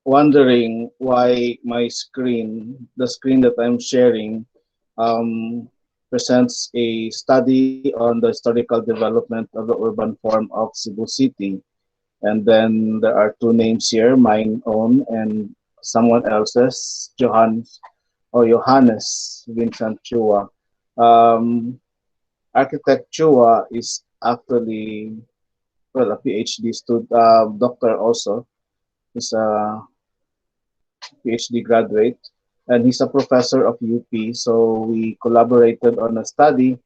wondering why my screen, the screen that I'm sharing, um, presents a study on the historical development of the urban form of Cebu City. And then there are two names here, mine own and someone else's, Johannes Vincent Chua. Um, Architect Chua is actually, well, a PhD student, doctor also. He's a PhD graduate, and he's a professor of UP. So we collaborated on a study,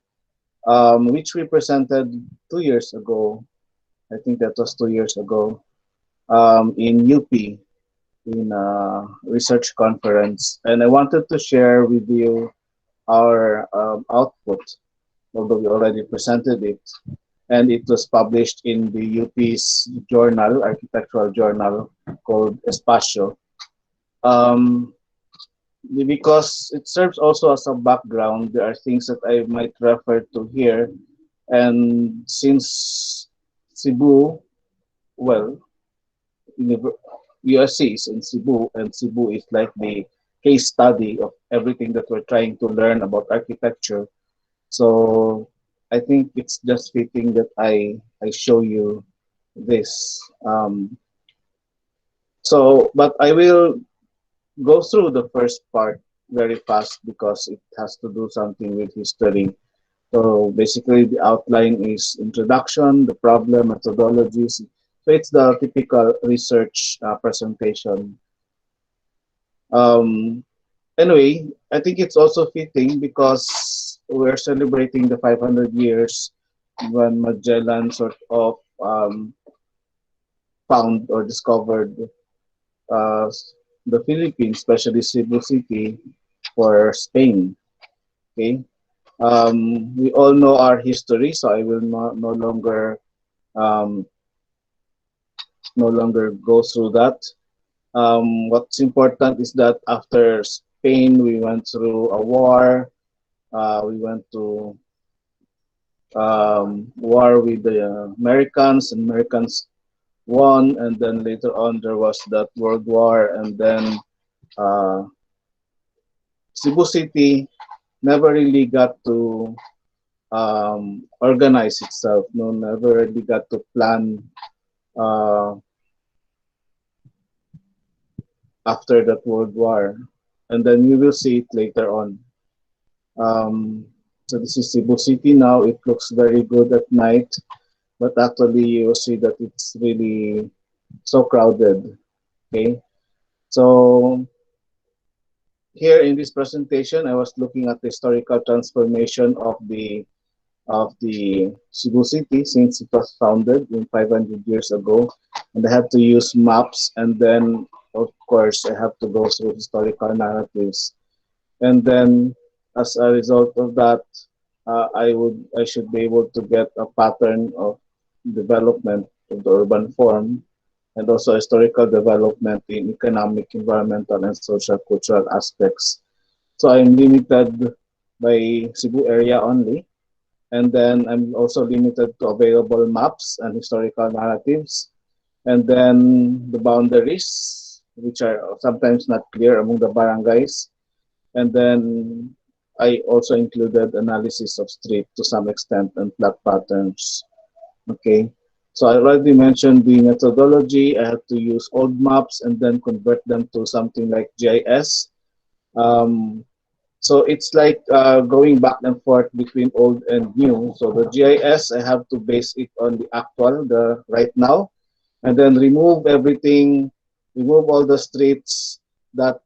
which we presented 2 years ago. I think that was 2 years ago, in UP, in a research conference. And I wanted to share with you our output, although we already presented it. And it was published in the UP's journal, architectural journal called Espacio. Um, because it serves also as a background, there are things that I might refer to here. And since Cebu, well, USC is in Cebu, and Cebu is like the case study of everything that we're trying to learn about architecture. So I think it's just fitting that I show you this. But I will go through the first part very fast because it has to do something with history. So basically, the outline is introduction, the problem, methodologies. So it's the typical research presentation. Um, anyway, I think it's also fitting because we're celebrating the 500 years when Magellan sort of found or discovered uh, the Philippines, especially Cebu City, for Spain. Okay, we all know our history, so I will um, no longer go through that. What's important is that after Spain, we went through a war. We went to war with the Americans, and Americans won, and then later on there was that World War, and then uh, Cebu City never really got to organize itself. No, never really got to plan uh, after that World War, and then you will see it later on. Um, so this is Cebu City now. It looks very good at night, but actually you will see that it's really so crowded. Okay, so here in this presentation, I was looking at the historical transformation of the Cebu City since it was founded in 500 years ago, and I have to use maps, and then of course I have to go through historical narratives, and then as a result of that, I should be able to get a pattern of development of the urban form and also historical development in economic, environmental, and social cultural aspects. So I'm limited by Cebu area only, and then I'm also limited to available maps and historical narratives, and then the boundaries, which are sometimes not clear among the barangays, and then I also included analysis of street to some extent and plot patterns. Okay, so I already mentioned the methodology. I have to use old maps and then convert them to something like GIS. Um, so it's like going back and forth between old and new. So the GIS, I have to base it on the actual, the right now, and then remove everything, remove all the streets that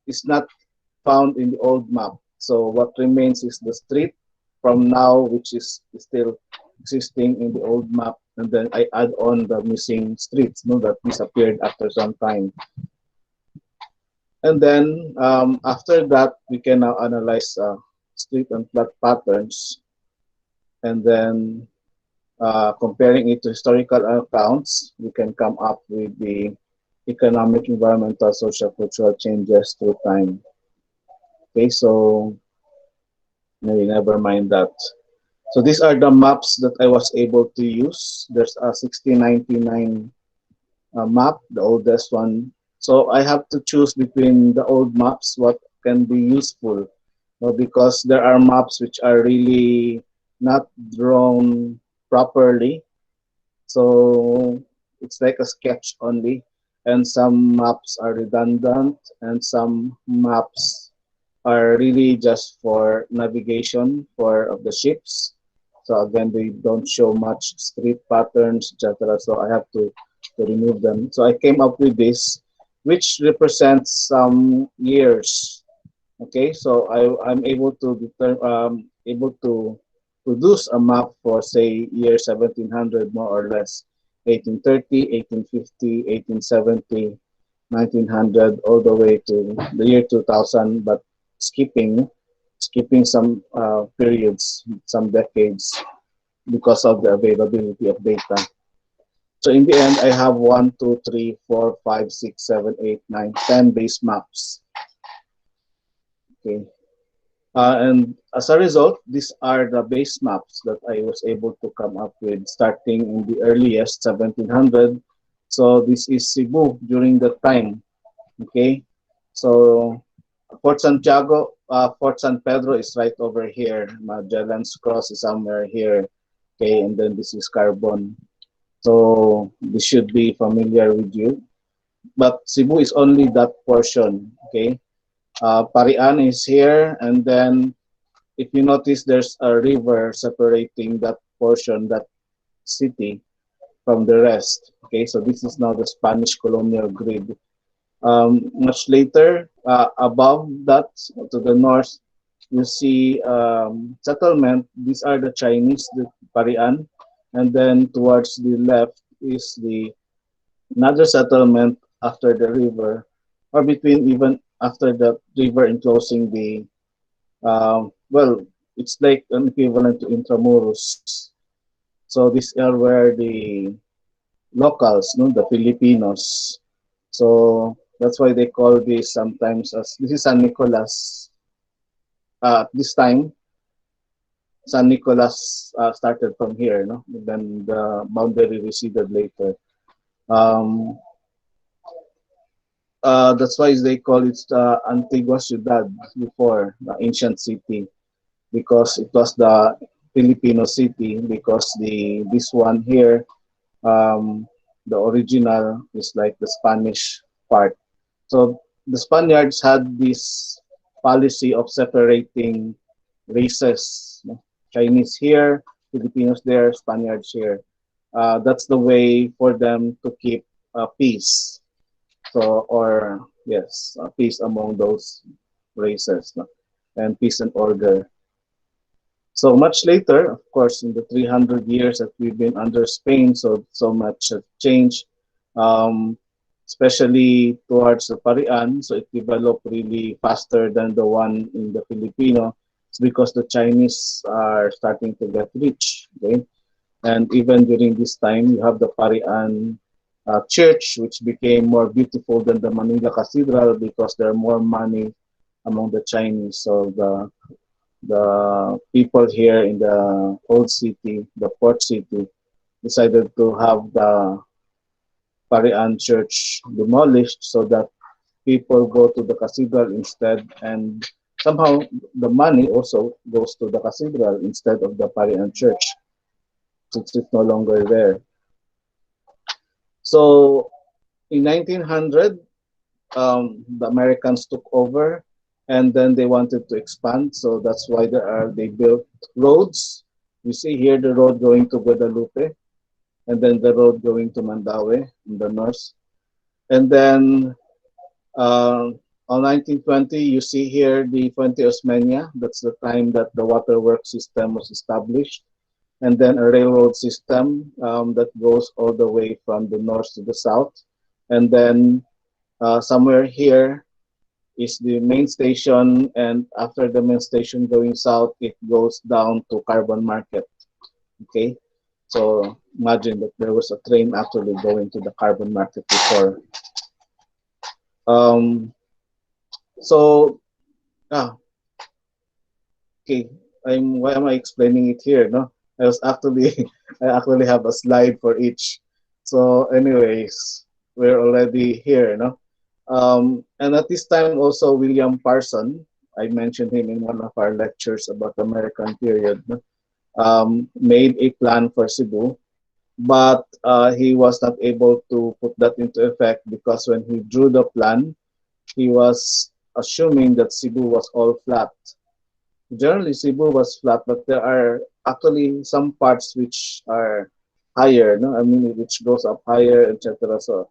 is not found in the old map. So what remains is the street from now, which is still existing in the old map, and then I add on the missing streets, no, that disappeared after some time. And then after that, we can now analyze street and plot patterns, and then comparing it to historical accounts, we can come up with the economic, environmental, social, cultural changes through time. Okay, so maybe never mind that. So these are the maps that I was able to use. There's a 1699 map, the oldest one, So I have to choose between the old maps, what can be useful, because there are maps which are really not drawn properly. So it's like a sketch only, and some maps are redundant, and some maps are really just for navigation for of the ships. So again, they don't show much street patterns, etc. So I have to remove them. So I came up with this, which represents some years. Okay, so I'm able to able to produce a map for say year 1700 more or less, 1830, 1850, 1870, 1900, all the way to the year 2000, but skipping skipping some periods, some decades because of the availability of data. So in the end, I have 1, 2, 3, 4, 5, 6, 7, 8, 9, 10 base maps. Okay. And as a result, these are the base maps that I was able to come up with starting in the earliest 1700. So this is Cebu during that time. Okay. So Fort Santiago, Fort San Pedro is right over here. Magellan's Cross is somewhere here. Okay. And then this is Carbon. So this should be familiar with you. But Cebu is only that portion. Okay. Parian is here, and then if you notice, there's a river separating that portion, that city, from the rest. Okay, so this is now the Spanish colonial grid. Much later, above that, to the north, you see settlement. These are the Chinese, the Parian, and then towards the left is the another settlement after the river, or between even after the river enclosing the well, it's like an equivalent to Intramuros. So these are where the locals, no, the Filipinos. So that's why they call this sometimes as this is San Nicolas. At this time, San Nicolas started from here, no? And then the boundary receded later. Um, that's why they call it Antigua Ciudad before, the ancient city, because it was the Filipino city, because the this one here, um, the original is like the Spanish part. So the Spaniards had this policy of separating races, Chinese here, Filipinos there, Spaniards here. That's the way for them to keep peace. So, or yes, peace among those races, no? And peace and order. So much later, of course, in the 300 years that we've been under Spain, so much has changed, um, especially towards the Parian. So it developed really faster than the one in the Filipino. It's because the Chinese are starting to get rich. Okay, and even during this time, you have the Parian church, which became more beautiful than the Manila Cathedral because there are more money among the Chinese. So the people here in the old city, the port city, decided to have the Parian church demolished so that people go to the cathedral instead, and somehow the money also goes to the cathedral instead of the Parian church since it's no longer there. So in 1900, the Americans took over, and then they wanted to expand. So that's why they built roads. You see here the road going to Guadalupe, and then the road going to Mandaue in the north. And then on 1920, you see here the Fuente Osmeña. That's the time that the waterworks system was established. And then a railroad system that goes all the way from the north to the south. And then somewhere here is the main station, and after the main station going south, it goes down to Carbon Market. Okay, so imagine that there was a train actually going to the Carbon Market before. Um, so ah, okay, why am I explaining it here? No, I was actually I actually have a slide for each. So, anyways, we're already here, no? And at this time also William Parson, I mentioned him in one of our lectures about the American period, made a plan for Cebu, but he was not able to put that into effect because when he drew the plan, he was assuming that Cebu was all flat. Generally, Cebu was flat, but there are actually some parts which are higher, no? I mean, which goes up higher, etc. So,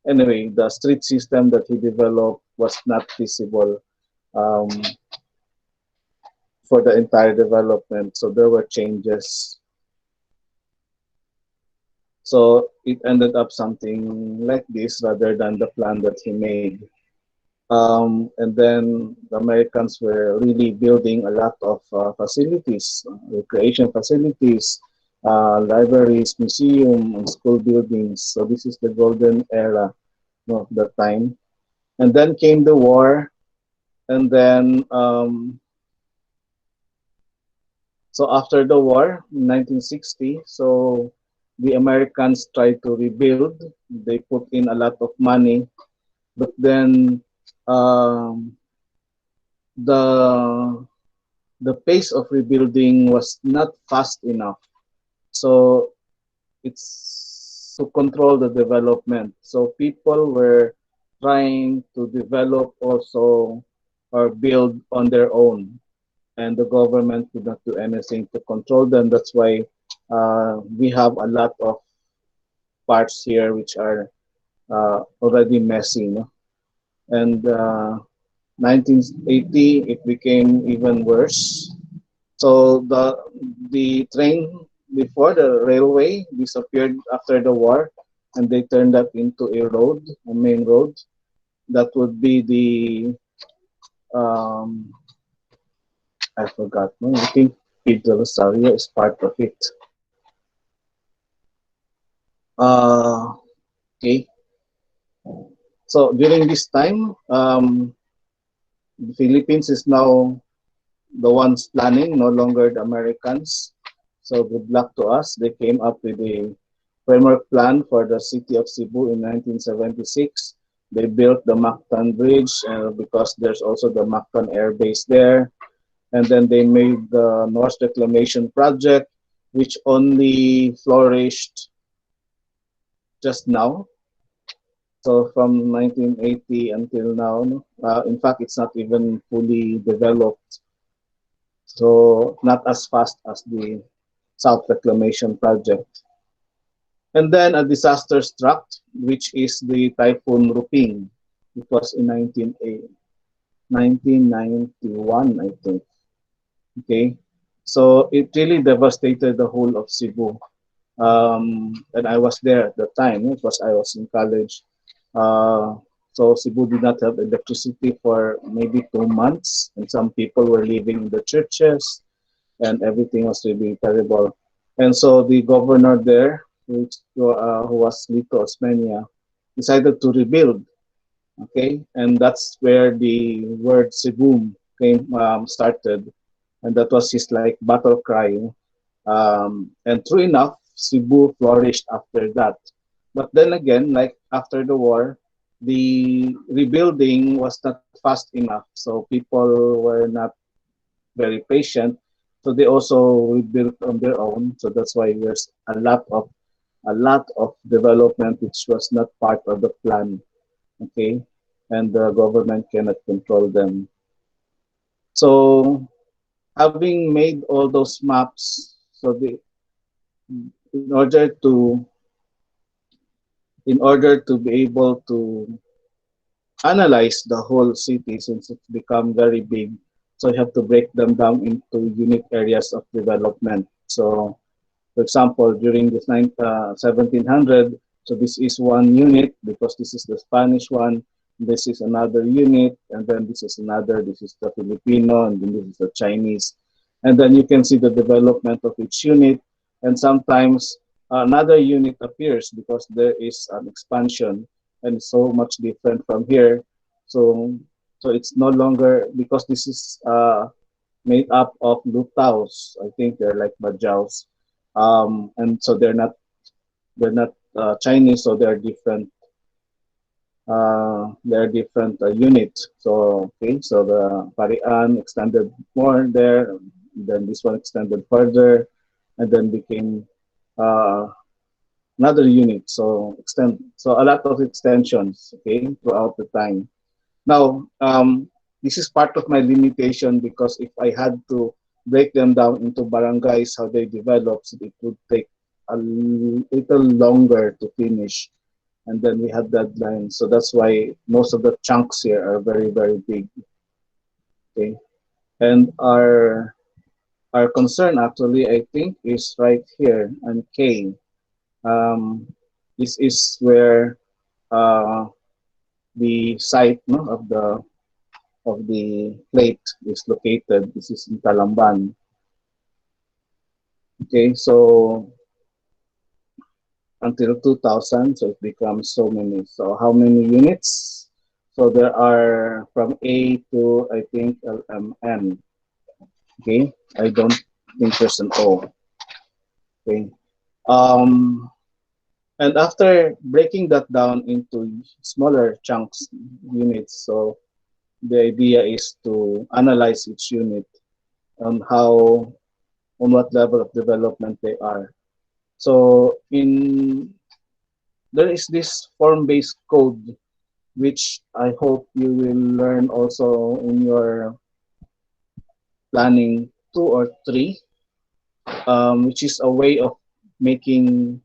anyway, the street system that he developed was not feasible um, for the entire development. So there were changes. So it ended up something like this rather than the plan that he made. And then the Americans were really building a lot of facilities, recreation facilities, libraries, museum, and school buildings. So this is the golden era of the time. And then came the war, and then so after the war in 1960, so the Americans tried to rebuild. They put in a lot of money, but then um, the the pace of rebuilding was not fast enough. So it's to control the development. So people were trying to develop also or build on their own, and the government could not do anything to control them. That's why we have a lot of parts here which are already messy. No? And 1980, it became even worse. So the train before the railway disappeared after the war, and they turned that into a road, a main road. That would be the I forgot. No, I think Pedro Rosario is part of it. Uh, okay. So during this time, the Philippines is now the ones planning, no longer the Americans. So good luck to us. They came up with a framework plan for the city of Cebu in 1976. They built the Mactan Bridge because there's also the Mactan Air Base there. And then they made the North Reclamation Project, which only flourished just now. So from 1980 until now, no? In fact, it's not even fully developed. So not as fast as the South Reclamation Project. And then a disaster struck, which is the Typhoon Ruping. It was in 1991, I think. Okay, so it really devastated the whole of Cebu. And I was there at the time. It was I was in college. Uh, so Cebu did not have electricity for maybe 2 months, and some people were living in the churches, and everything was really terrible. And so the governor there, who was Lito Osmeña, decided to rebuild. Okay, and that's where the word Cebu came started, and that was his like battle cry. And true enough, Cebu flourished after that. But then again, like after the war, the rebuilding was not fast enough, so people were not very patient. So they also rebuilt on their own. So that's why there's a lot of development which was not part of the plan. Okay, and the government cannot control them. So having made all those maps, so in order to in order to be able to analyze the whole city since it's become very big, so you have to break them down into unique areas of development. So for example, during this 1700, so this is one unit because this is the Spanish one, this is another unit, and then this is another, this is the Filipino, and then this is the Chinese. And then you can see the development of each unit, and sometimes another unit appears because there is an expansion and it's so much different from here. So, so it's no longer because this is made up of lutaos. I think they're like bajaus, and so they're not Chinese, so they're different there are different units. So okay, so the Parian extended more there, then this one extended further, and then became uh, another unit. So so a lot of extensions, okay, throughout the time. Now, this is part of my limitation because if I had to break them down into barangays, how they develop, so it would take a little longer to finish. And then we have deadlines. So that's why most of the chunks here are very, very big. Okay. And our concern actually, I think, is right here on K. Um, this is where uh, the site, no, of the plate is located. This is in Talamban. Okay, so until 2000, so it becomes so many. So how many units? So there are from A to I think LMN. Okay, I don't think there's an O. Okay, um, and after breaking that down into smaller chunks units, so the idea is to analyze each unit on how on what level of development they are. So in there is this form-based code which I hope you will learn also in your planning two or three, which is a way of making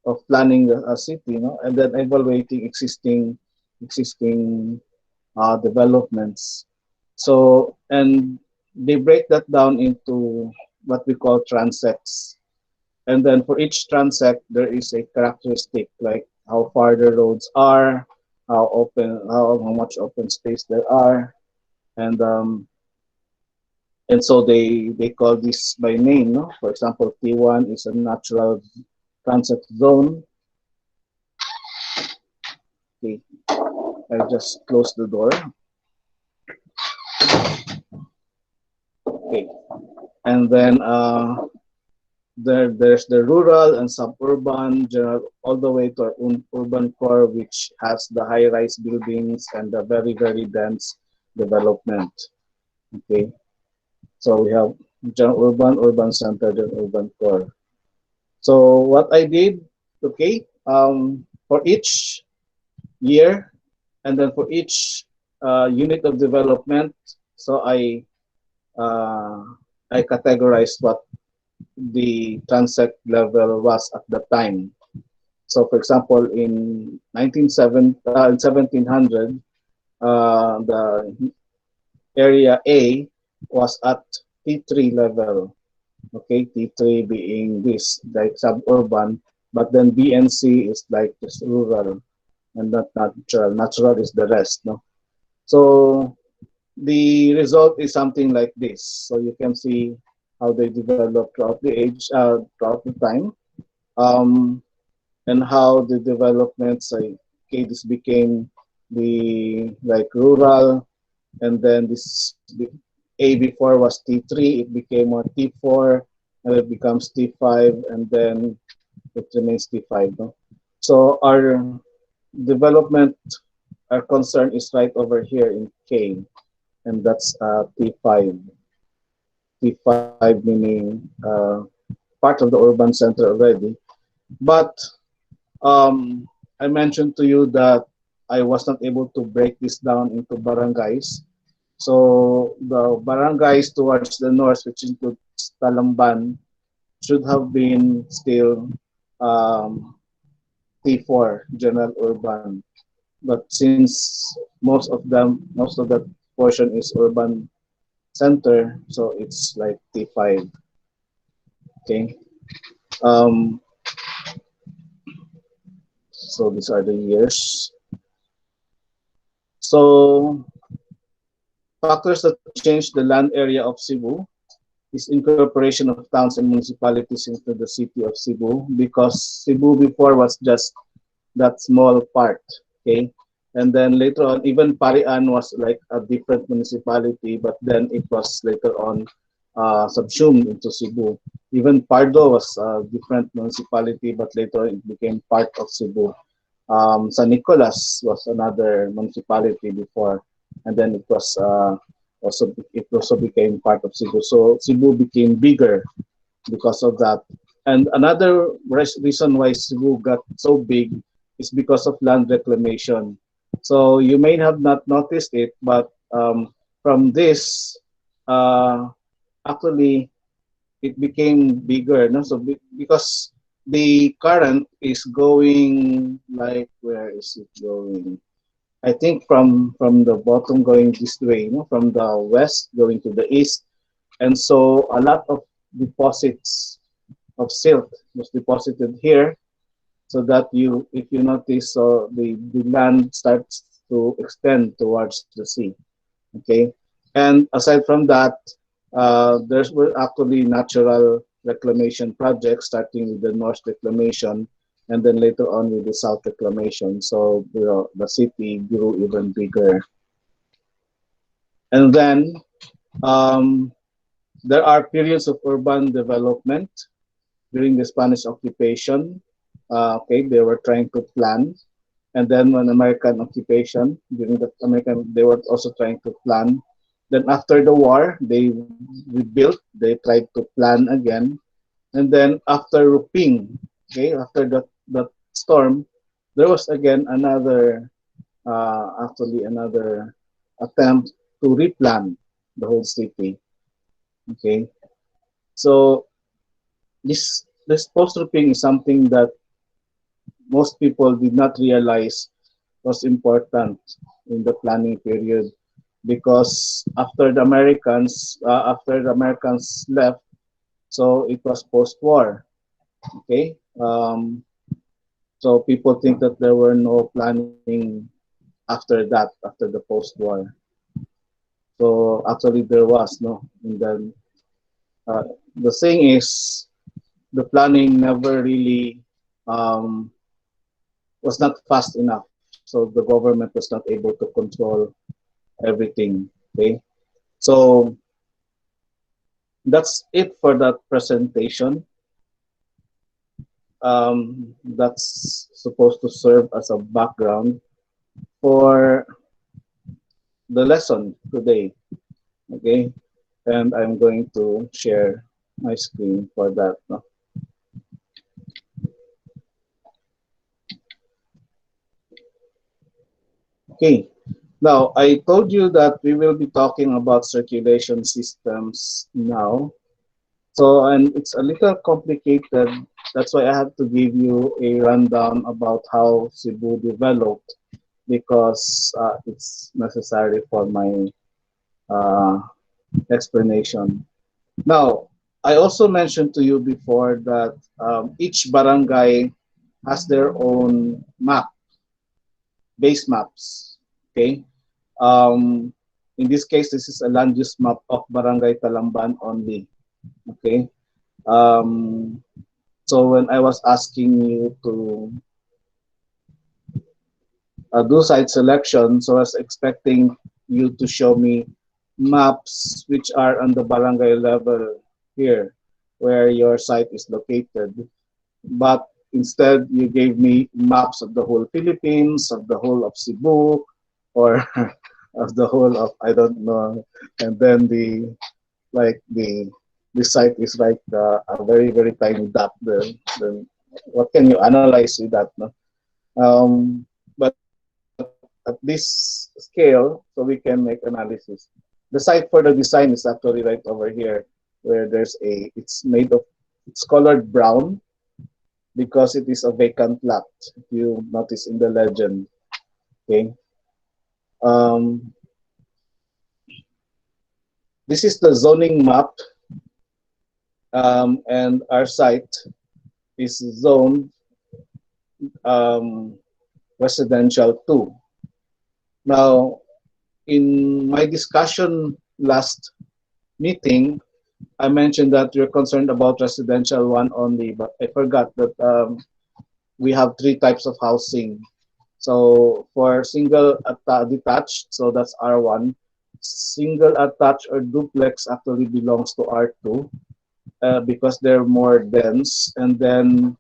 of planning a city, you know, and then evaluating existing developments. So and they break that down into what we call transects. And then for each transect, there is a characteristic like how far the roads are, how much open space there are, and so they call this by name. No? For example, T1 is a natural transect zone. Okay, I just close the door. Okay, and then there's the rural and suburban, general, all the way to our urban core, which has the high-rise buildings and the very, very dense development. Okay, so we have general urban, urban center, and urban core. So what I did, okay, for each year and then for each unit of development, so uh, I categorized what the transect level was at the time. So, for example, in 1700, the area A was at T3 level. Okay, T3 being this like suburban, but then B and C is like just rural and not natural. Natural is the rest. No, so the result is something like this. So you can see how they develop throughout the time. Um, and how the developments like okay, this became the like rural and then A before was T3, it became more T4 and it becomes T5 and then it remains T5. No? So our development, our concern is right over here in K and that's T5. T5 meaning part of the urban center already. But I mentioned to you that I was not able to break this down into barangays. So the barangays towards the north, which includes Talamban, should have been still T4, general urban. But since most of that portion is urban center, so it's like T5. Okay. Um, so these are the years. So factors that change the land area of Cebu is incorporation of towns and municipalities into the city of Cebu because Cebu before was just that small part, okay? And then later on, even Parian was like a different municipality, but then it was later on subsumed into Cebu. Even Pardo was a different municipality, but later it became part of Cebu. San Nicolas was another municipality before, and then it also became part of Cebu. So Cebu became bigger because of that. And another reason why Cebu got so big is because of land reclamation. So you may have not noticed it, but from this, uh, actually, it became bigger. No? So because the current is going like, where is it going? I think from the bottom going this way, from the west going to the east, and so a lot of deposits of silt was deposited here, so that if you notice, so the land starts to extend towards the sea. Okay, and aside from that, there's were actually natural reclamation projects, starting with the north reclamation, and then later on with the south reclamation. So the city grew even bigger, and then um, there are periods of urban development during the Spanish occupation. Okay, they were trying to plan, and then when American occupation, during the American, they were also trying to plan. Then after the war, they rebuilt. They tried to plan again, and then after Ruping, okay, after the storm, there was again another attempt to replan the whole city. Okay, so this post Ruping is something that most people did not realize was important in the planning period, because after the Americans left, so it was post-war. Okay, so people think that there were no planning after that, after the post-war. So actually there was no. And then uh, the thing is, the planning never really um, was not fast enough. So the government was not able to control everything. Okay, so that's it for that presentation. That's supposed to serve as a background for the lesson today. Okay, and I'm going to share my screen for that. No? Okay, now I told you that we will be talking about circulation systems now. So, and it's a little complicated. That's why I have to give you a rundown about how Cebu developed, because it's necessary for my uh, explanation. Now, I also mentioned to you before that each barangay has their own base maps. Okay. Um, in this case, this is a land use map of Barangay Talamban only. Okay. Um, so when I was asking you to do site selection, so I was expecting you to show me maps which are on the barangay level here, where your site is located. But instead, you gave me maps of the whole Philippines, of the whole of Cebu, or of the whole of, I don't know. And then like the site is like a very very tiny dot. The what can you analyze with that? No? But at this scale, so we can make analysis. The site for the design is actually right over here, where it's made of, it's colored brown because it is a vacant lot. If you notice in the legend, okay. Um, this is the zoning map, and our site is zoned um, residential 2. Now, in my discussion last meeting, I mentioned that we're concerned about residential 1 only, but I forgot that we have 3 types of housing. So for single detached, so that's R1. Single attached or duplex actually belongs to R2 because they're more dense. And then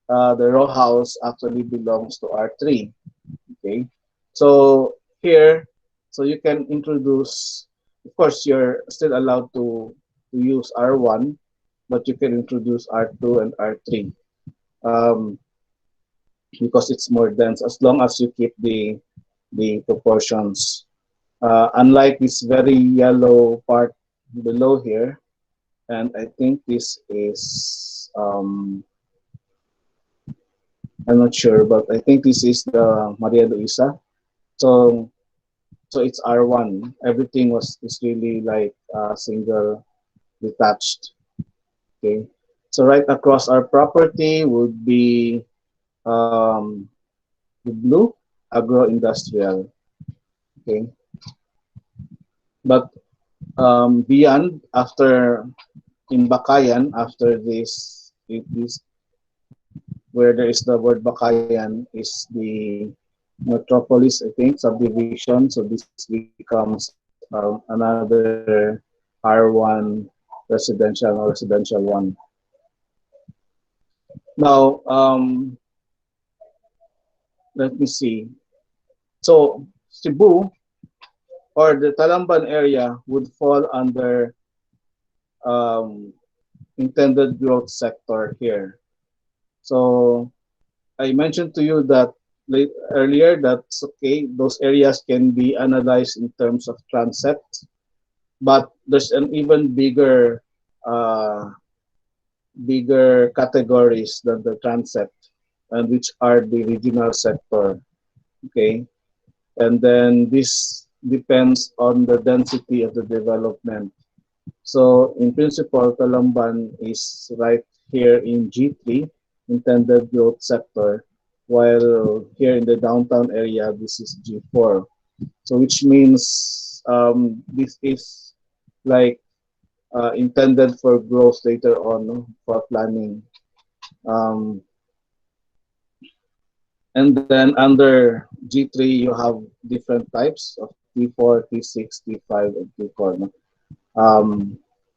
the row house actually belongs to R3. Okay, so here, so you can introduce, of course, you're still allowed to use R1, but you can introduce R2 and R3 um, because it's more dense as long as you keep the proportions. Unlike this very yellow part below here, and I think this is I'm not sure, but I think this is the Maria Luisa. So so it's R1. Everything was is really like single detached. Okay. So right across our property would be um, the blue agro-industrial. Okay. But beyond after in Bakayan after this it is where there is the word Bakayan is the metropolis, I think, subdivision. So this becomes another R1 residential or residential one. Now, let me see. So Cebu or the Talamban area would fall under um, intended growth sector here. So I mentioned to you that earlier that's okay. Those areas can be analyzed in terms of transect, but there's an even uh, bigger categories than the transect, and which are the regional sector. Okay, and then this depends on the density of the development. So in principle, Talamban is right here in G3, intended growth sector, while here in the downtown area, this is G4. So which means this is like intended for growth later on, no, for planning. Um, and then under G3, you have different types of T4, T6, T5, and T4. No?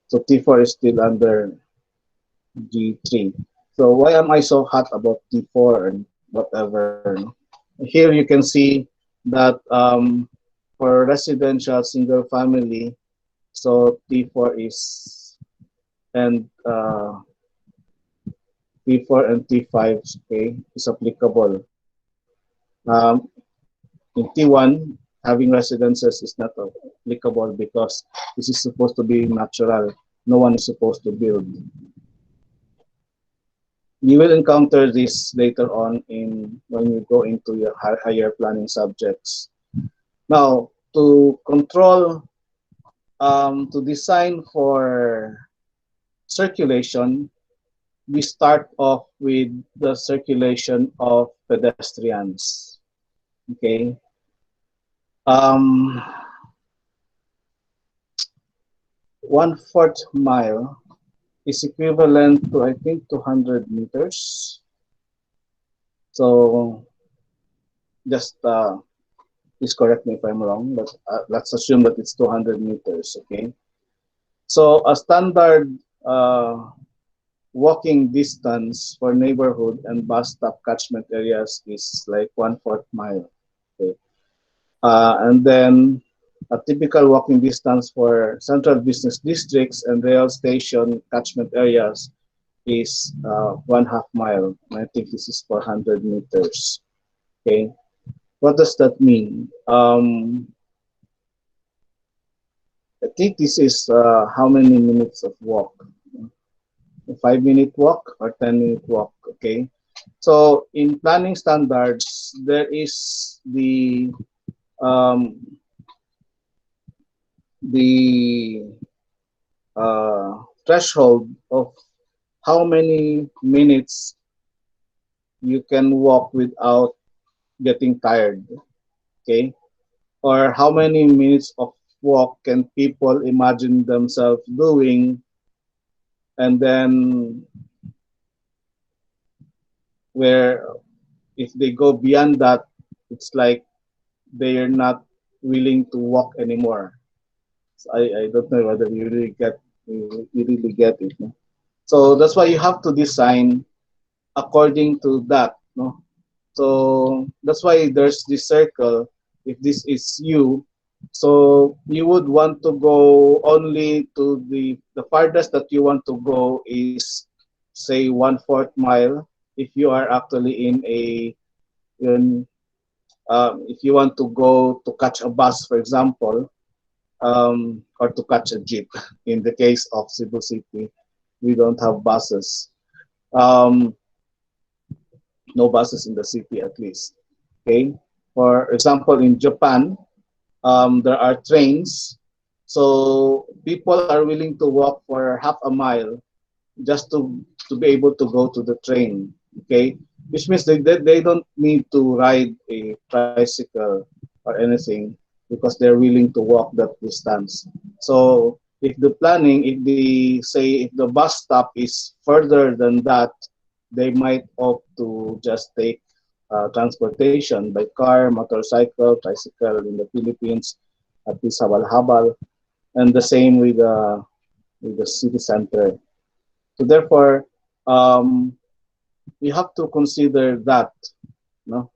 So T4 is still under G3. So why am I so hot about T4 and whatever? No? Here you can see that for residential single family, so T4 is and T4 and T5 okay, is applicable. In T1, having residences is not applicable because this is supposed to be natural. No one is supposed to build. You will encounter this later on in when you go into your higher planning subjects. Now, to control, to design for circulation, we start off with the circulation of pedestrians. Okay. Um, 1/4 mile is equivalent to I think 200 meters. So just please correct me if I'm wrong, but let's assume that it's 200 meters. Okay. So a standard walking distance for neighborhood and bus stop catchment areas is like 1/4 mile. Okay. And then a typical walking distance for central business districts and rail station catchment areas is 1/2 mile. And I think this is 400 meters. Okay. What does that mean? I think this is how many minutes of walk? A 5-minute walk or 10-minute walk. Okay. So in planning standards, there is um, the threshold of how many minutes you can walk without getting tired, okay? Or how many minutes of walk can people imagine themselves doing, and then where if they go beyond that, it's like they are not willing to walk anymore. So I don't know whether you really get it. No? So that's why you have to design according to that, no? So that's why there's this circle. If this is you, so you would want to go only to the farthest that you want to go is say 1/4 mile. If you are actually in a in if you want to go to catch a bus, for example, or to catch a jeep. In the case of Cebu City, we don't have buses. Um, no buses in the city at least. Okay. For example, in Japan, there are trains. So people are willing to walk for half a mile just to be able to go to the train. Okay, which means they don't need to ride a tricycle or anything because they're willing to walk that distance. So if the planning, if the say if the bus stop is further than that, they might opt to just take transportation by car, motorcycle, tricycle in the Philippines, at least habal-habal, and the same with the city center. So therefore, we have to consider that, no,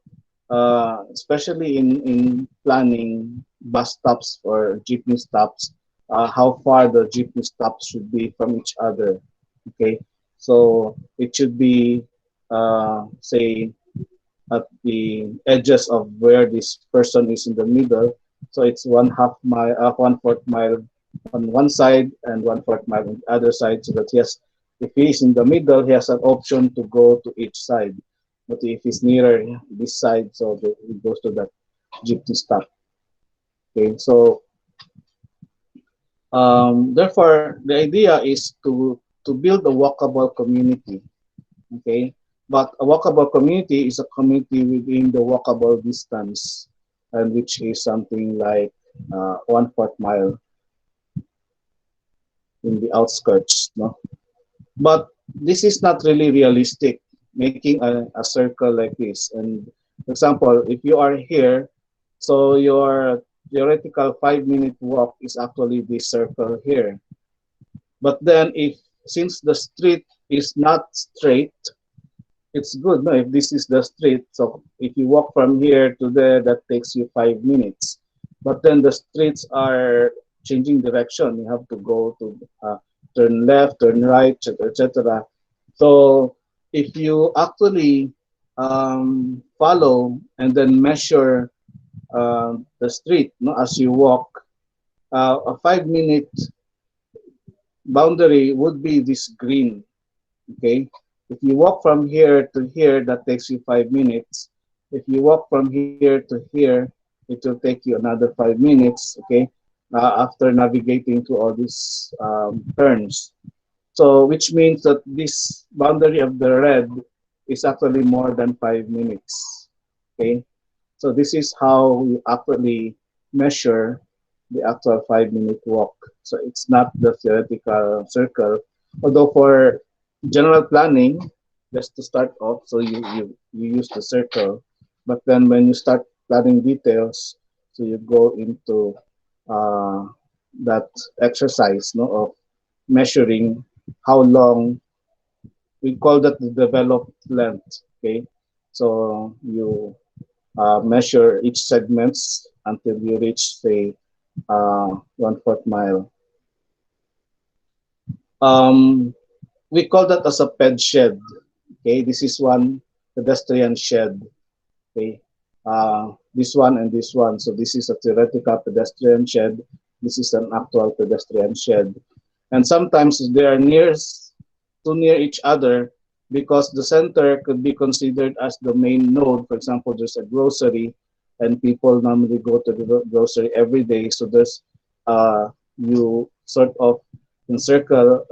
especially in planning bus stops or jeepney stops, how far the jeepney stops should be from each other. Okay, so it should be, say, at the edges of where this person is in the middle. So it's 1/2 mile, 1/4 mile on one side and 1/4 mile on the other side, so that he has, if he is in the middle, he has an option to go to each side. But if he's nearer this side, so he goes to that jeepney stop. Okay, so therefore the idea is to build a walkable community. Okay, but a walkable community is a community within the walkable distance, and which is something like 1/4 mile in the outskirts, no? But this is not really realistic, making a circle like this. And for example, if you are here, so your theoretical 5 minute walk is actually this circle here. But then if, since the street is not straight, it's good, no, if this is the street. So if you walk from here to there, that takes you 5 minutes. But then the streets are changing direction. You have to go to turn left, turn right, etc., etc. So if you actually follow and then measure the street, no, as you walk, a 5 minute boundary would be this green. Okay, if you walk from here to here, that takes you 5 minutes. If you walk from here to here, it will take you another 5 minutes. Okay, after navigating through all these turns. So which means that this boundary of the red is actually more than 5 minutes. Okay, so this is how we actually measure the actual 5 minute walk. So it's not the theoretical circle, although for general planning, just to start off, so you use the circle, but then when you start planning details, so you go into uh, that exercise, no, of measuring how long, we call that the developed length. Okay, so you measure each segments until you reach, say, 1/4 mile. Um, we call that as a ped shed. Okay, this is one pedestrian shed. Okay, this one and this one. So this is a theoretical pedestrian shed. This is an actual pedestrian shed. And sometimes they are too near each other because the center could be considered as the main node. For example, there's a grocery and people normally go to the grocery every day. So there's you sort of encircle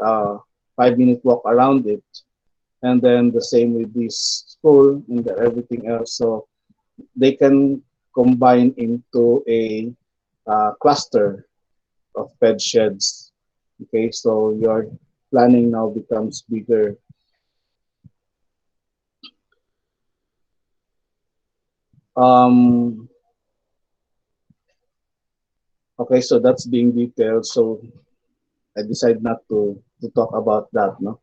5 minute walk around it. And then the same with this school and everything else. So they can combine into a cluster of ped sheds. Okay, so your planning now becomes bigger. Um, okay, so that's being detailed. So I decided not to talk about that. No.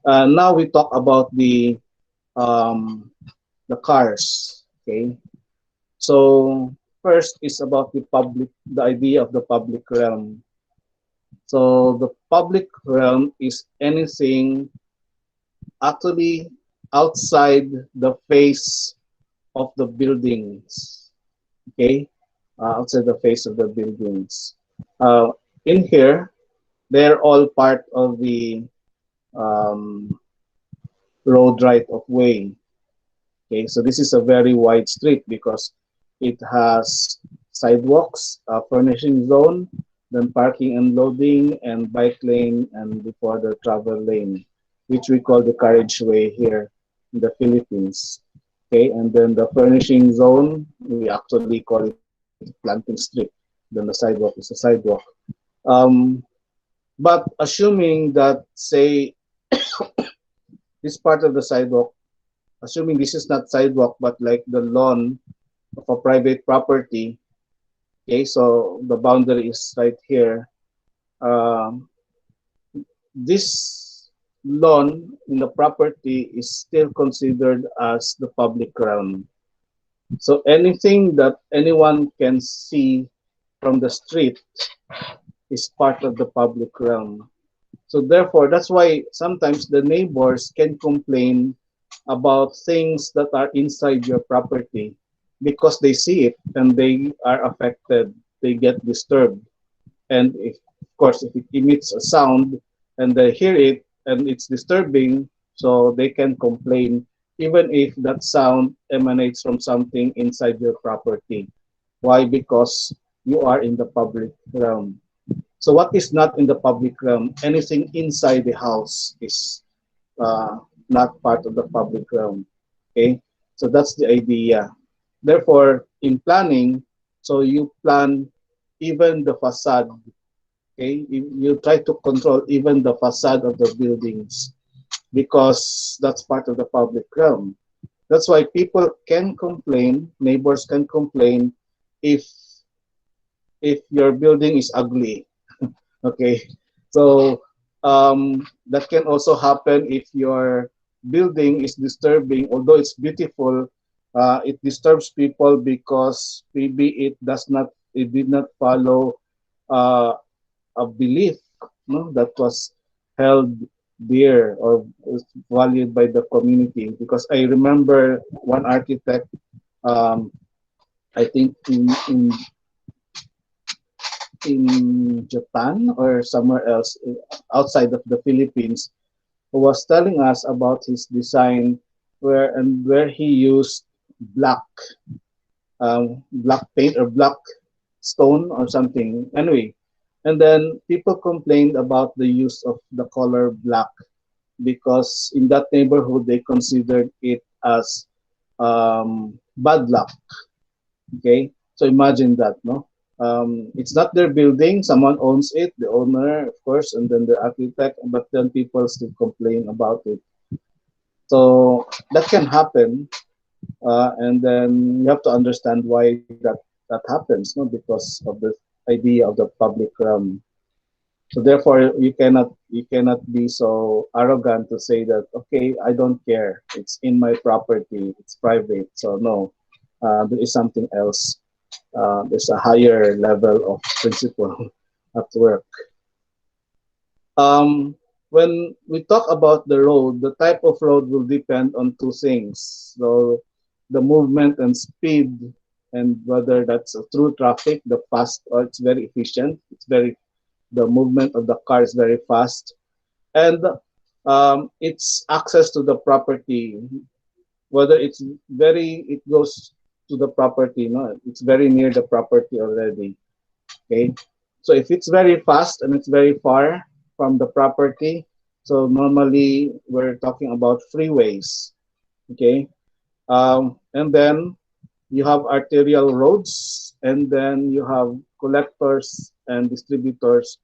Now we talk about the um, the cars. Okay, so first is about the idea of the public realm. So the public realm is anything actually outside the face of the buildings. Okay, outside the face of the buildings. Uh, in here, they're all part of the um, road right of way. Okay, so this is a very wide street because it has sidewalks, furnishing zone, then parking and loading, and bike lane, and before the travel lane, which we call the carriageway here in the Philippines. Okay, and then the furnishing zone, we actually call it planting strip. Then the sidewalk is a sidewalk. Um, but assuming that, say, this part of the sidewalk, assuming this is not sidewalk but like the lawn of a private property, okay, so the boundary is right here. Um, this lawn in the property is still considered as the public realm. So anything that anyone can see from the street is part of the public realm. So therefore, that's why sometimes the neighbors can complain about things that are inside your property because they see it and they are affected. They get disturbed. And if, of course, if it emits a sound and they hear it and it's disturbing, so they can complain even if that sound emanates from something inside your property. Why? Because you are in the public realm. So what is not in the public realm? Anything inside the house is not part of the public realm. Okay, so that's the idea. Therefore, in planning, so you plan even the facade. Okay, you try to control even the facade of the buildings because that's part of the public realm. That's why people can complain, neighbors can complain if your building is ugly. Okay, so that can also happen if your building is disturbing, although it's beautiful. It disturbs people because maybe it did not follow uh, a belief, no, that was held dear or was valued by the community. Because I remember one architect, um, I think in Japan or somewhere else outside of the Philippines, who was telling us about his design where he used black black paint or black stone or something. Anyway, and then people complained about the use of the color black because in that neighborhood they considered it as bad luck. Okay, so imagine that, no? It's not their building, someone owns it, the owner, of course, and then the architect, but then people still complain about it. So that can happen, and then you have to understand why that happens, no? Because of the idea of the public realm. So therefore, you cannot be so arrogant to say that, okay, I don't care, it's in my property, it's private. So no, there is something else. There's a higher level of principle at work. Um, when we talk about the road, the type of road will depend on two things. So the movement and speed, and whether that's a through traffic, the fast, or it's very efficient. The movement of the car is very fast, and its access to the property, whether it goes to the property, no, it's very near the property already. Okay, so if it's very fast and it's very far from the property, so normally we're talking about freeways. Okay, and then you have arterial roads, and then you have collectors and distributors.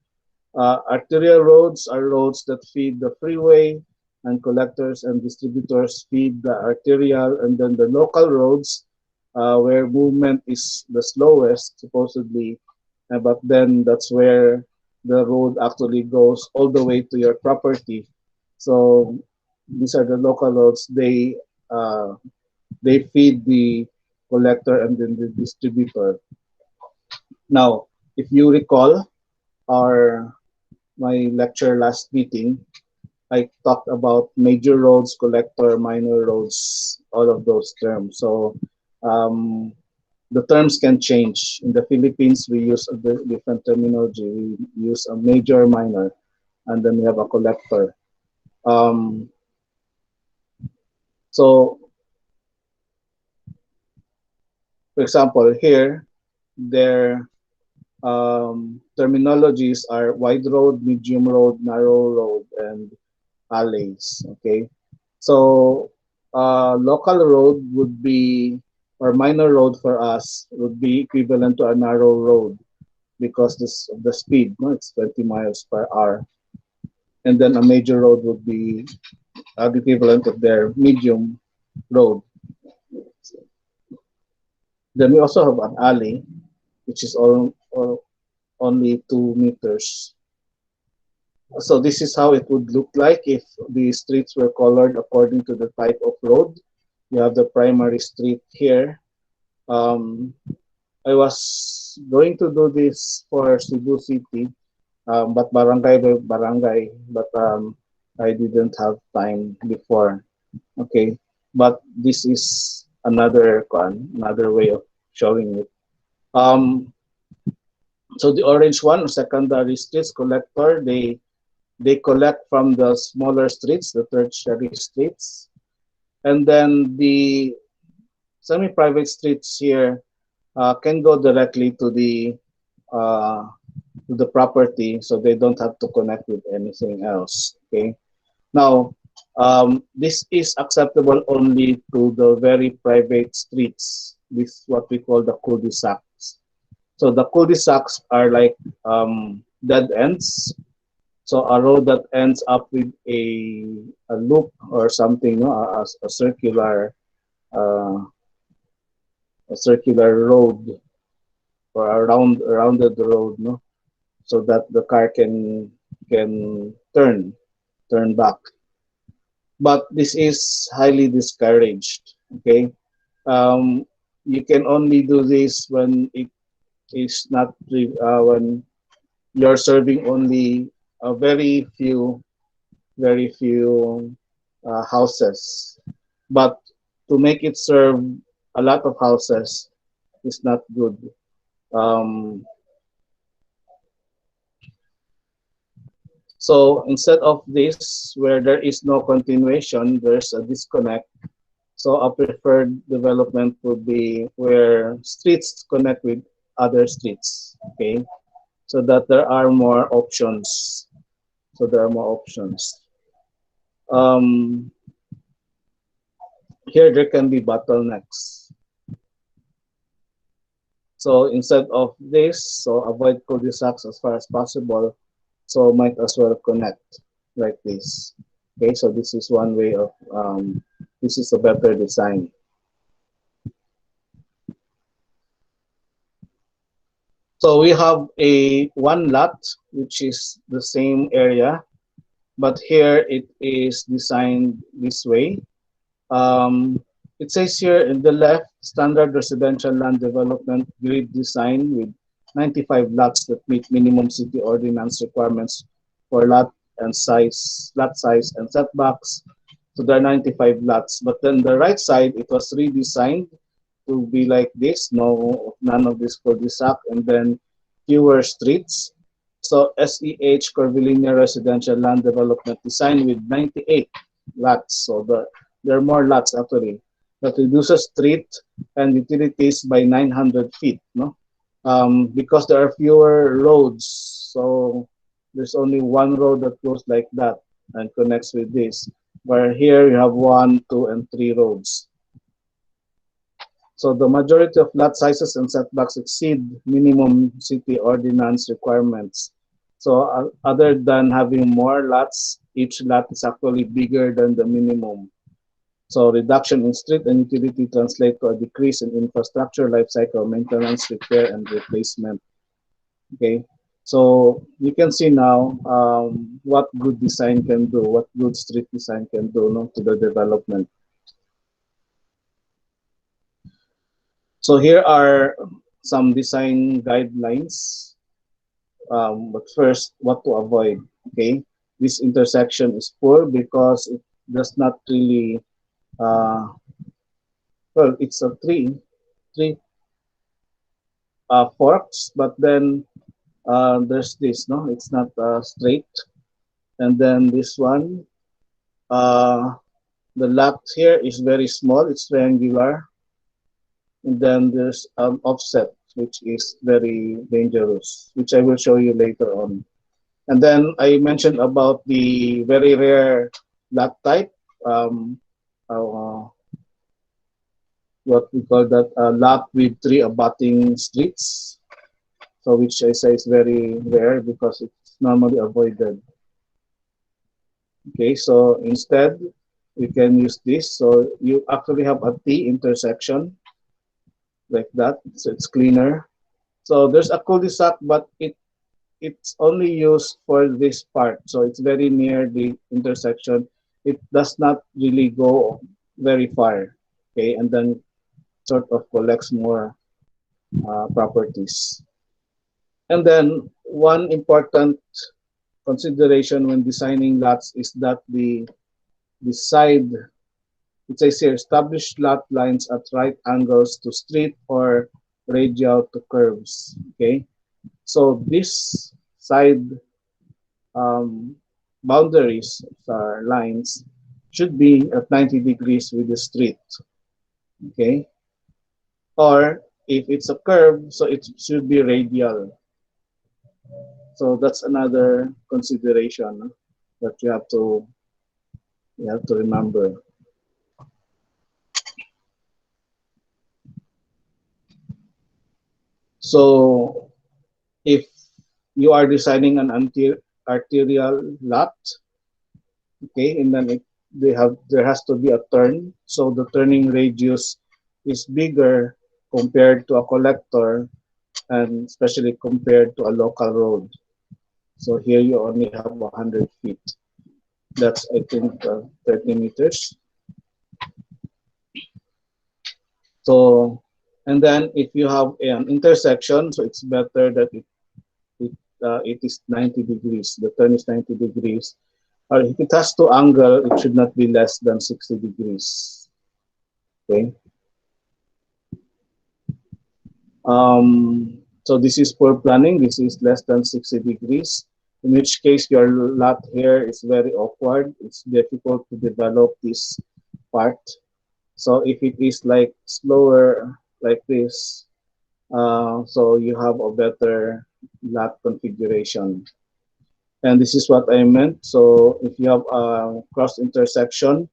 Arterial roads are roads that feed the freeway, and collectors and distributors feed the arterial, and then the local roads, where movement is the slowest, supposedly, but then that's where the road actually goes all the way to your property. So these are the local roads. They they feed the collector and then the distributor. Now, if you recall our my lecture last meeting, I talked about major roads, collector, minor roads, all of those terms. So um, the terms can change. In the Philippines, we use a different terminology. We use a major, minor, and then we have a collector. Um, so, for example, here, their terminologies are wide road, medium road, narrow road, and alleys. Okay, so local road would be, or minor road for us would be equivalent to a narrow road because this the speed, no, it's 20 miles per hour, and then a major road would be the equivalent of their medium road. Then we also have an alley, which is all only 2 meters. So this is how it would look like if the streets were colored according to the type of road. You have the primary street here. Um, I was going to do this for Cebu City, but barangay by barangay, but I didn't have time before. Okay, but this is another way of showing it. Um, so the orange one, secondary streets collector, they collect from the smaller streets, the tertiary streets, and then the semi-private streets here can go directly uh, to the property, so they don't have to connect with anything else. Okay. Now, this is acceptable only to the very private streets. This is what we call the cul-de-sacs. So the cul-de-sacs are like dead ends. So a road that ends up with a loop or something, no, uh, a circular road or a rounded road, no, so that the car can turn back. But this is highly discouraged. Okay, um, you can only do this when it is not when you're serving only a very few houses. But to make it serve a lot of houses is not good. Um, so instead of this, where there is no continuation, there's a disconnect. So a preferred development would be where streets connect with other streets. Okay, so that there are more options. So there are more options. Um, Here there can be bottlenecks. So instead of this, so avoid cul-de-sacs as far as possible. So might as well connect like this. Okay, so this is one way of this is a better design. So we have a one lot which is the same area, but here it is designed this way. Um, it says here in the left, standard residential land development grid design with 95 lots that meet minimum city ordinance requirements for lot size and setbacks. So there are 95 lots. But then the right side, it was redesigned to be like this, none of this cul-de-sac, and then fewer streets. So SEH curvilinear residential land development design with 98 lots. So there are more lots actually. That reduces street and utilities by 900 feet. No, because there are fewer roads. So there's only one road that goes like that and connects with this. Where here you have 1, 2, and 3 roads. So the majority of lot sizes and setbacks exceed minimum city ordinance requirements. So other than having more lots, each lot is actually bigger than the minimum. So reduction in street and utility translate to a decrease in infrastructure life cycle maintenance, repair, and replacement. Okay, so you can see now what good design can do, what good street design can do, no, to the development. So here are some design guidelines. But first, what to avoid. Okay, this intersection is poor because it does not really. Uh, well, it's a three forks, but then there's this. No, it's not straight. And then this one, uh, the lot here is very small. It's triangular. And then there's offset, which is very dangerous, which I will show you later on. And then I mentioned about the very rare lot type, um, uh, what we call that lot with three abutting streets. So which I say is very rare because it's normally avoided. Okay, so instead we can use this. So you actually have a T intersection like that, so it's cleaner. So there's a cul-de-sac, but it's only used for this part. So it's very near the intersection. It does not really go very far. Okay, and then sort of collects more properties. And then one important consideration when designing lots is that the side, it says here, establish lot lines at right angles to street or radial to curves. Okay, so this side um, boundaries or lines should be at 90 degrees with the street. Okay, or if it's a curve, so it should be radial. So that's another consideration that you have to remember. So if you are designing an arterial lot, okay, and then there has to be a turn, so the turning radius is bigger compared to a collector and especially compared to a local road. So here you only have 100 feet. That's I think 30 meters. So and then if you have an intersection, so it's better that it is 90 degrees. The turn is 90 degrees. Or if it has to angle, it should not be less than 60 degrees. Okay. So this is poor planning. This is less than 60 degrees. In which case your lot here is very awkward. It's difficult to develop this part. So if it is like slower like this, so you have a better lot configuration. And this is what I meant. So if you have a cross intersection,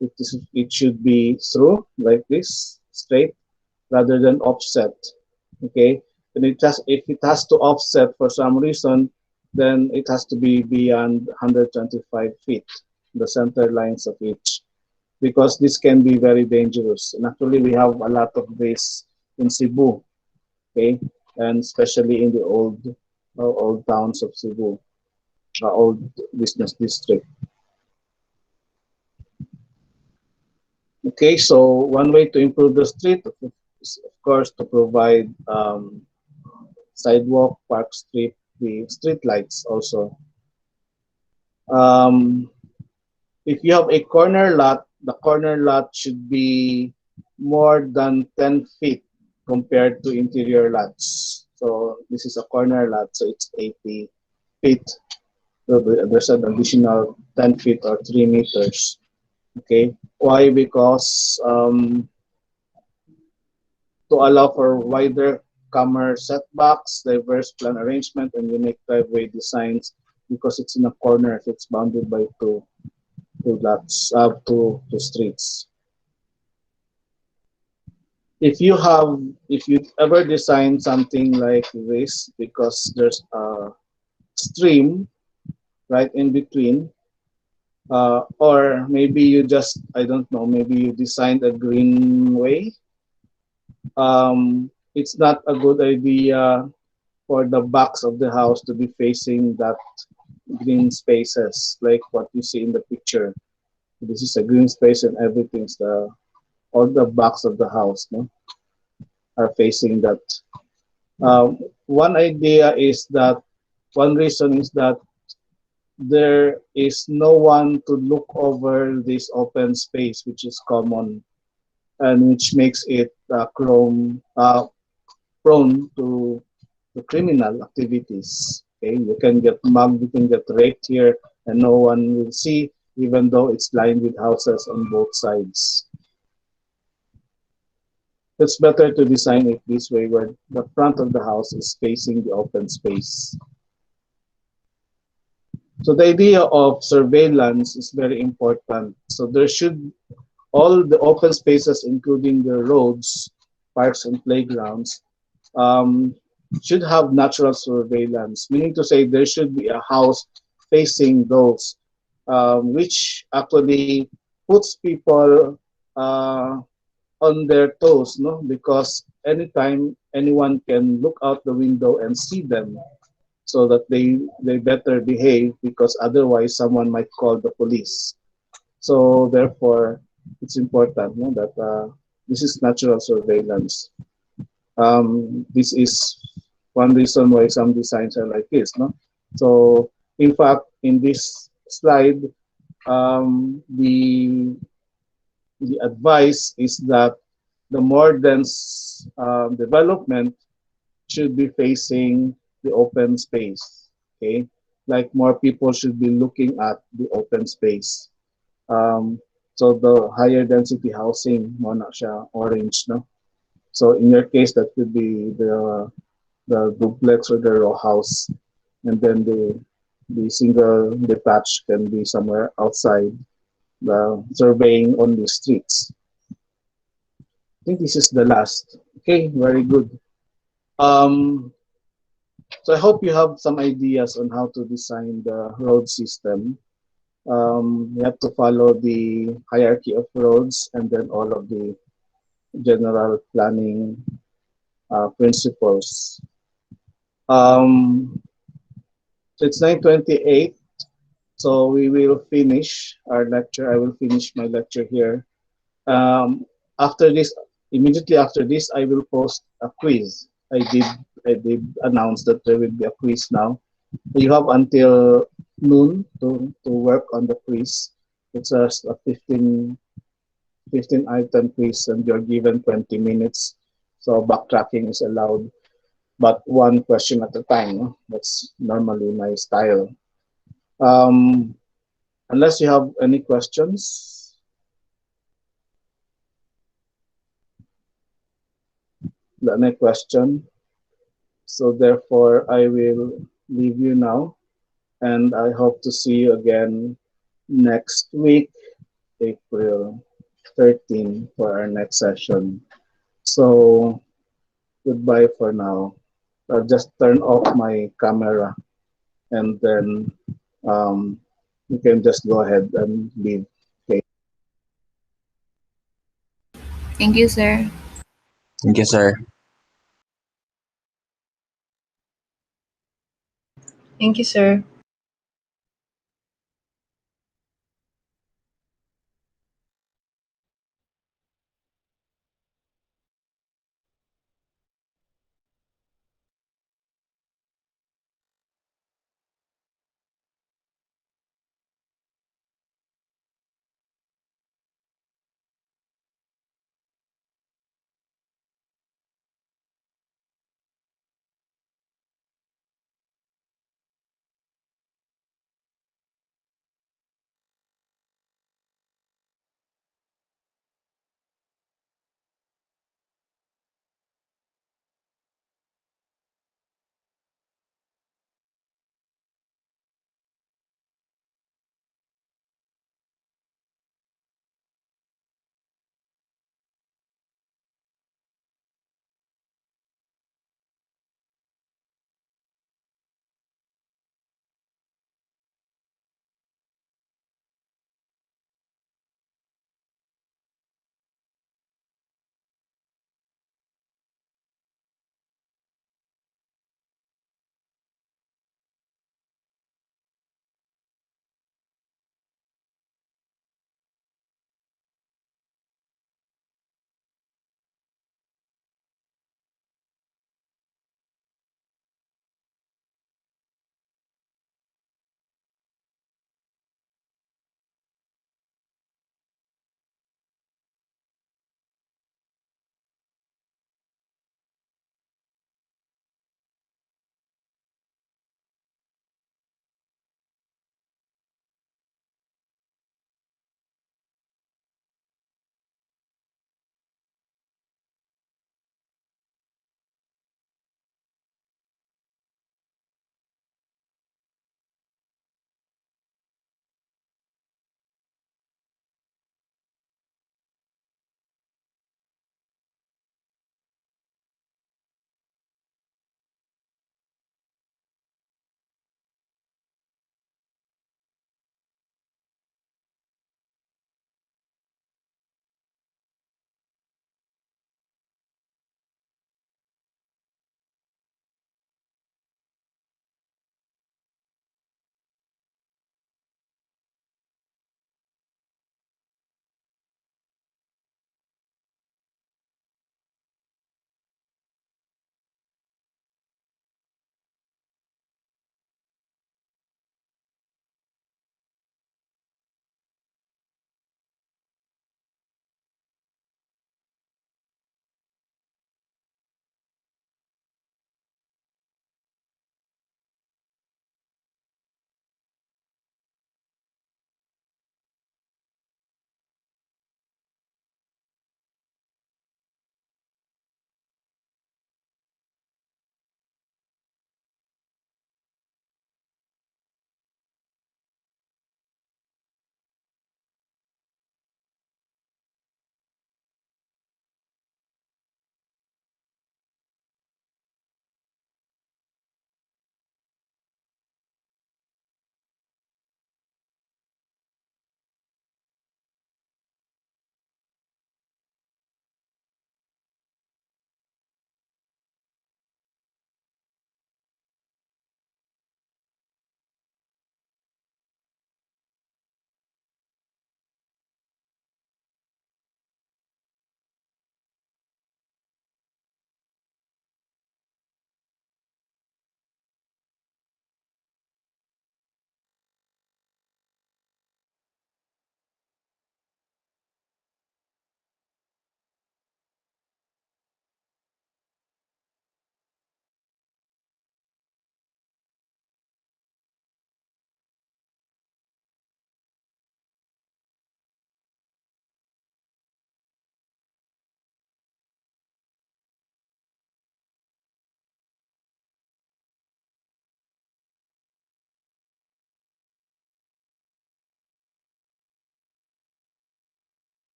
it should be through like this, straight, rather than offset. Okay, and if it has to offset for some reason, then it has to be beyond 125 feet, the center lines of each, because this can be very dangerous. And actually, we have a lot of this in Cebu, okay, and especially in the old towns of Cebu, old business district. Okay, so one way to improve the street is, of course, to provide sidewalk, park street, the street lights also. Um, if you have a corner lot, the corner lot should be more than 10 feet compared to interior lots. So this is a corner lot, so it's 80 feet. So there's an additional 10 feet or 3 meters. Okay, why? Because to allow for wider comer setbacks, diverse plan arrangement, and unique driveway designs because it's in a corner, so it's bounded by two lots, two streets. If you ever design something like this, because there's a stream right in between, or maybe you just, I don't know, maybe you designed a greenway. It's not a good idea for the backs of the house to be facing that green spaces like what you see in the picture. This is a green space and everything's all the backs of the house. No? are facing that. One idea is that one reason is that there is no one to look over this open space, which is common and which makes it prone to criminal activities. Okay, you can get mugged, you can get raped here, and no one will see, even though it's lined with houses on both sides. It's better to design it this way, where the front of the house is facing the open space. So the idea of surveillance is very important. So there should all the open spaces, including the roads, parks, and playgrounds, um, should have natural surveillance, meaning to say there should be a house facing those, which actually puts people on their toes, no? Because anytime anyone can look out the window and see them, so that they better behave, because otherwise someone might call the police. So therefore, it's important, no, that this is natural surveillance. This is one reason why some designs are like this, no? So in fact, in this slide, the advice is that the more dense development should be facing the open space. Okay, like more people should be looking at the open space. Um, so the higher density housing, mo na siya orange, no? So in your case, that could be the duplex or the row house, and then the single detached can be somewhere outside the surveying on the streets. I think this is the last. Okay, very good. Um, so I hope you have some ideas on how to design the road system. You have to follow the hierarchy of roads and then all of the general planning principles. Um, so it's 9:28, so we will finish our lecture. I will finish my lecture here. Um, after this, immediately after this, I will post a quiz. I did announce that there will be a quiz now. You have until noon to work on the quiz. It's just a 15 item quiz, and you're given 20 minutes. So backtracking is allowed, but one question at a time, no? That's normally my style. Um, unless you have any questions, any question. So therefore, I will leave you now, and I hope to see you again next week, April 13, for our next session. So goodbye for now. I'll just turn off my camera, and then um, you can just go ahead and leave. Okay. Thank you, sir. Thank you, sir. Thank you, sir.